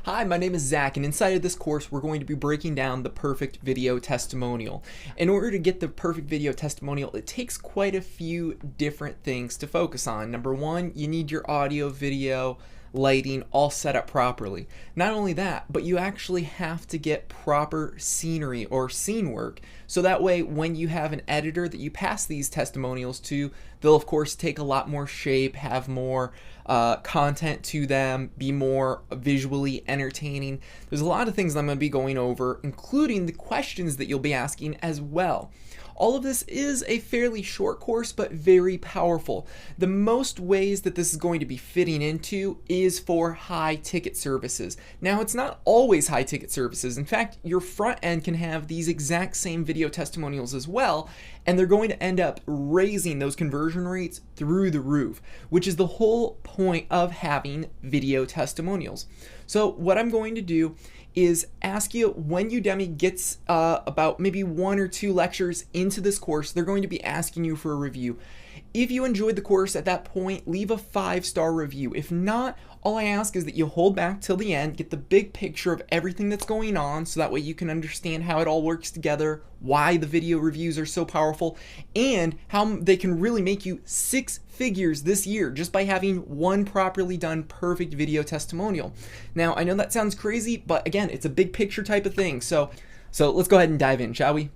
Hi, my name is Zach, and inside of this course, we're going to be breaking down the perfect video testimonial. In order to get the perfect video testimonial, it takes quite a few different things to focus on. Number one, you need your audio, video, lighting all set up properly. Not only that, but you actually have to get proper scenery or scene work, so that way when you have an editor that you pass these testimonials to, they'll of course take a lot more shape, have more content to them, be more visually entertaining. There's a lot of things I'm going to be going over, including the questions that you'll be asking as well. All of this is a fairly short course, but very powerful. The most ways that this is going to be fitting into is for high ticket services. Now, it's not always high ticket services. In fact, your front end can have these exact same video testimonials as well, and they're going to end up raising those conversion rates through the roof, which is the whole point of having video testimonials. So what I'm going to do is ask you, when Udemy gets about maybe 1 or 2 lectures into this course, they're going to be asking you for a review. If you enjoyed the course at that point, leave a 5-star review. If not, all I ask is that you hold back till the end, get the big picture of everything that's going on, so that way you can understand how it all works together, why the video reviews are so powerful, and how they can really make you 6 figures this year just by having one properly done perfect video testimonial. Now, I know that sounds crazy, but again, it's a big picture type of thing. So let's go ahead and dive in, shall we?